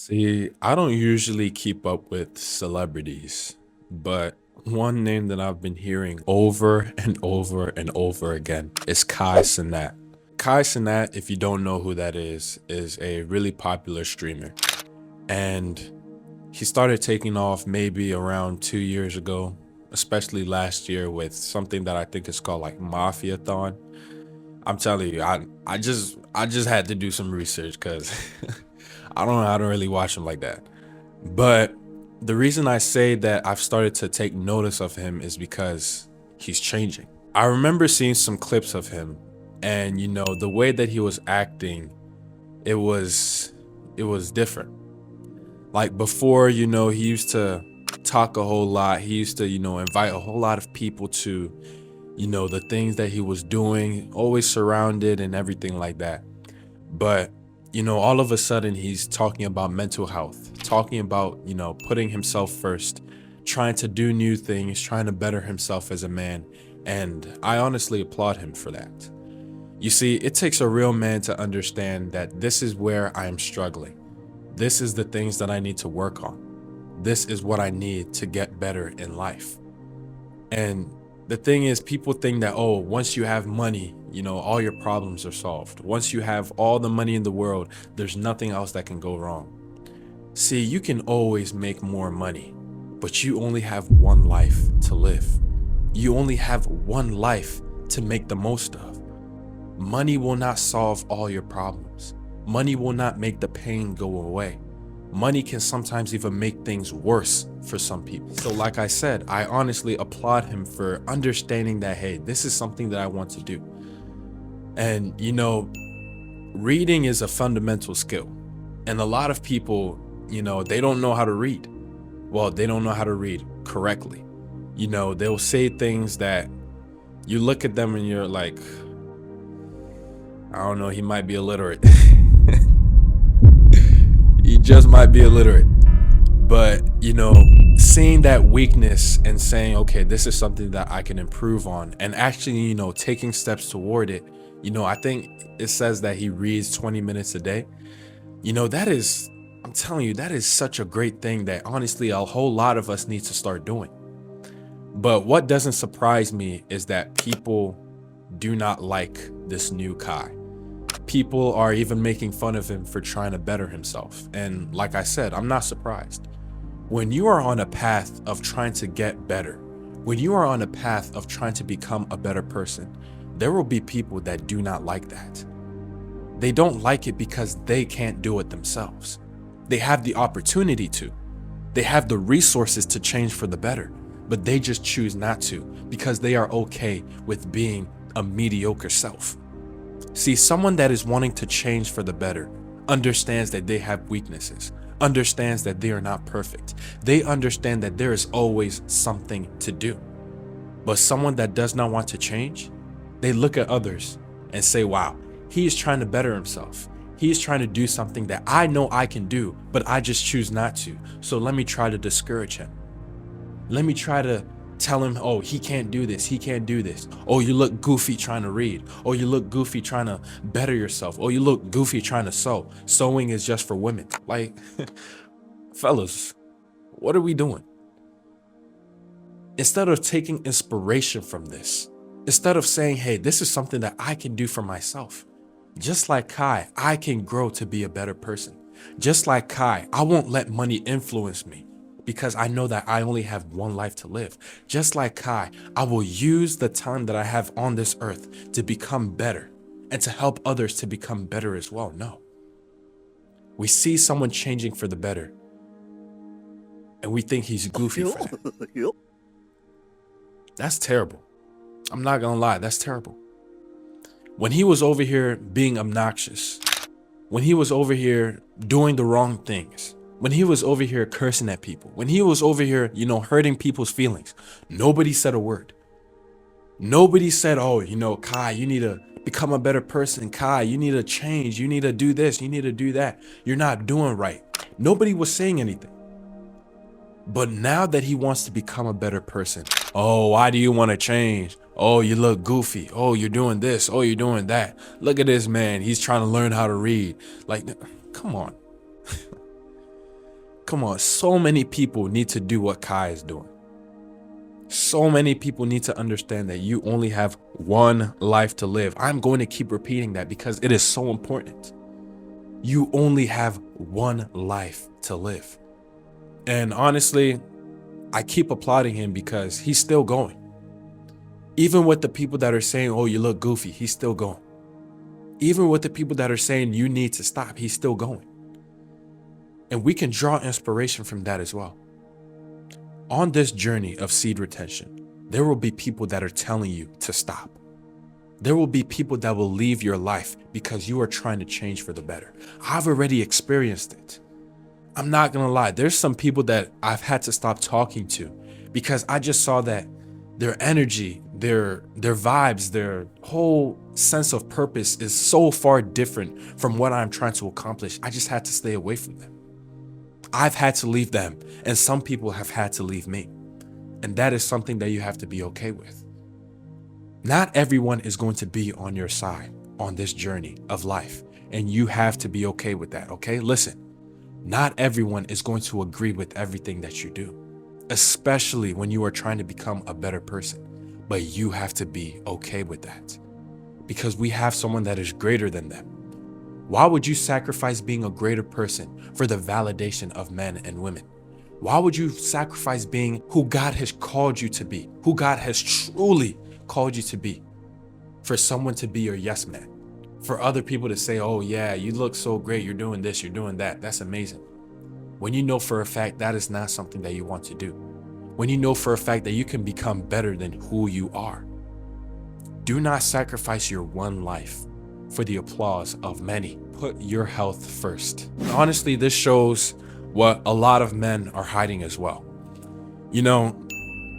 See, I don't usually keep up with celebrities, but one name that I've been hearing over and over and over again is Kai Cenat. Kai Cenat, if you don't know who that is a really popular streamer. And he started taking off maybe around 2 years ago, especially last year with something that I think is called like Mafia-thon. I'm telling you, I just had to do some research because I don't really watch him like that. But the reason I say that I've started to take notice of him is because he's changing. I remember seeing some clips of him, and the way that he was acting, it was it was different. Like before, he used to talk a whole lot. He used to, invite a whole lot of people to, the things that he was doing, always surrounded and everything like that. But, all of a sudden he's talking about mental health, talking about, putting himself first, trying to do new things, trying to better himself as a man. And I honestly applaud him for that. You see, it takes a real man to understand that this is where I am struggling. This is the things that I need to work on. This is what I need to get better in life. And the thing is, people think that, oh, once you have money, all your problems are solved. Once you have all the money in the world, there's nothing else that can go wrong. See, you can always make more money, but you only have one life to live. You only have one life to make the most of. Money will not solve all your problems. Money will not make the pain go away. Money can sometimes even make things worse for some people. So like I said, I honestly applaud him for understanding that, hey, this is something that I want to do. And reading is a fundamental skill. And a lot of people, they don't know how to read. Well, they don't know how to read correctly. They'll say things that you look at them and you're like, I don't know, he might be illiterate. He just might be illiterate. But, seeing that weakness and saying, okay, this is something that I can improve on, and actually, taking steps toward it. I think it says that he reads 20 minutes a day. That is, I'm telling you, that is such a great thing that honestly a whole lot of us need to start doing. But what doesn't surprise me is that people do not like this new Kai. People are even making fun of him for trying to better himself. And like I said, I'm not surprised. When you are on a path of trying to get better, when you are on a path of trying to become a better person, there will be people that do not like that. They don't like it because they can't do it themselves. They have the opportunity to. They have the resources to change for the better, but they just choose not to because they are okay with being a mediocre self. See, someone that is wanting to change for the better understands that they have weaknesses, understands that they are not perfect. They understand that there is always something to do. But someone that does not want to change, they look at others and say, wow, he is trying to better himself. He is trying to do something that I know I can do, but I just choose not to. So let me try to discourage him. Let me try to tell him, oh, he can't do this. He can't do this. Oh, you look goofy trying to read. Oh, you look goofy trying to better yourself. Oh, you look goofy trying to sew. Sewing is just for women. Like, fellas, what are we doing? Instead of taking inspiration from this, instead of saying, hey, this is something that I can do for myself. Just like Kai, I can grow to be a better person. Just like Kai, I won't let money influence me, because I know that I only have one life to live. Just like Kai, I will use the time that I have on this earth to become better and to help others to become better as well. No. We see someone changing for the better and we think he's goofy for that. That's terrible. I'm not gonna lie, that's terrible. When he was over here being obnoxious, when he was over here doing the wrong things, when he was over here cursing at people, when he was over here, hurting people's feelings, nobody said a word. Nobody said, oh, Kai, you need to become a better person. Kai, you need to change. You need to do this. You need to do that. You're not doing right. Nobody was saying anything. But now that he wants to become a better person, oh, why do you want to change? Oh, you look goofy. Oh, you're doing this. Oh, you're doing that. Look at this man. He's trying to learn how to read. Like, come on. Come on, so many people need to do what Kai is doing. So many people need to understand that you only have one life to live. I'm going to keep repeating that because it is so important. You only have one life to live. And honestly, I keep applauding him because he's still going. Even with the people that are saying, oh, you look goofy, he's still going. Even with the people that are saying you need to stop, he's still going. And we can draw inspiration from that as well. On this journey of seed retention, there will be people that are telling you to stop. There will be people that will leave your life because you are trying to change for the better. I've already experienced it. I'm not gonna lie, there's some people that I've had to stop talking to because I just saw that their energy, their vibes, their whole sense of purpose is so far different from what I'm trying to accomplish. I just had to stay away from them. I've had to leave them, and some people have had to leave me. And that is something that you have to be okay with. Not everyone is going to be on your side on this journey of life, and you have to be okay with that, okay? Listen, not everyone is going to agree with everything that you do, especially when you are trying to become a better person. But you have to be okay with that because we have someone that is greater than them. Why would you sacrifice being a greater person for the validation of men and women? Why would you sacrifice being who God has called you to be, who God has truly called you to be, for someone to be your yes man? For other people to say, oh yeah, you look so great, you're doing this, you're doing that, that's amazing. When you know for a fact that is not something that you want to do. When you know for a fact that you can become better than who you are. Do not sacrifice your one life for the applause of many. Put your health first. Honestly, this shows what a lot of men are hiding as well. You know,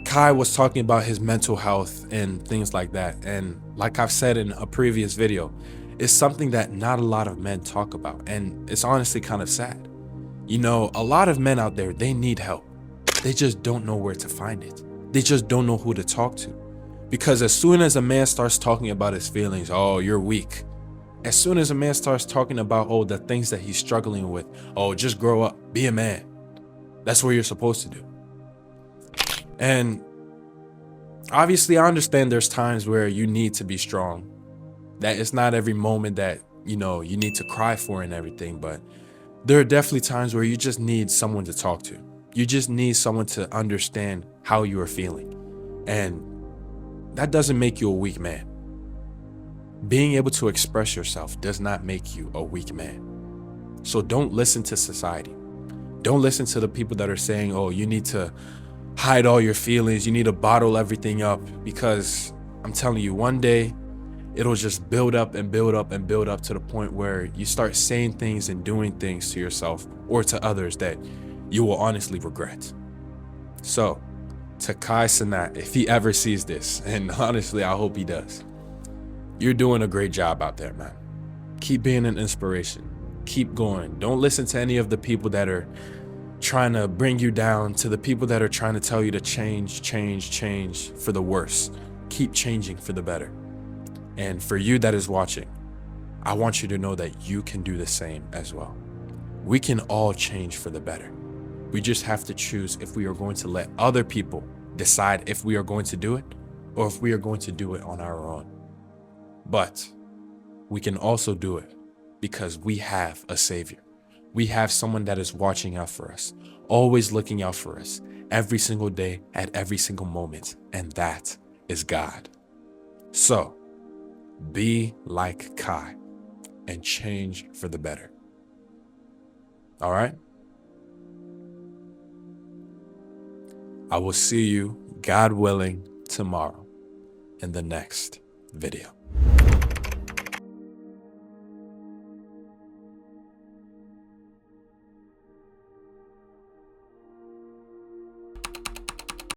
Kai was talking about his mental health and things like that. And like I've said in a previous video, it's something that not a lot of men talk about. And it's honestly kind of sad. You know, a lot of men out there, they need help. They just don't know where to find it. They just don't know who to talk to. Because as soon as a man starts talking about his feelings, oh, you're weak. As soon as a man starts talking about, oh, the things that he's struggling with, oh, just grow up, be a man. That's what you're supposed to do. And obviously, I understand there's times where you need to be strong. That it's not every moment that, you know, you need to cry for and everything. But there are definitely times where you just need someone to talk to. You just need someone to understand how you are feeling. And that doesn't make you a weak man. Being able to express yourself does not make you a weak man. So don't listen to society. Don't listen to the people that are saying, oh, you need to hide all your feelings. You need to bottle everything up, because I'm telling you, one day it'll just build up and build up and build up to the point where you start saying things and doing things to yourself or to others that you will honestly regret. So to Kai Cenat, if he ever sees this, and honestly, I hope he does, you're doing a great job out there, man. Keep being an inspiration. Keep going. Don't listen to any of the people that are trying to bring you down, to the people that are trying to tell you to change for the worse. Keep changing for the better. And for you that is watching, I want you to know that you can do the same as well. We can all change for the better. We just have to choose if we are going to let other people decide if we are going to do it or if we are going to do it on our own. But we can also do it because we have a savior. We have someone that is watching out for us, always looking out for us every single day at every single moment. And that is God. So be like Kai and change for the better. All right? I will see you, God willing, tomorrow in the next video.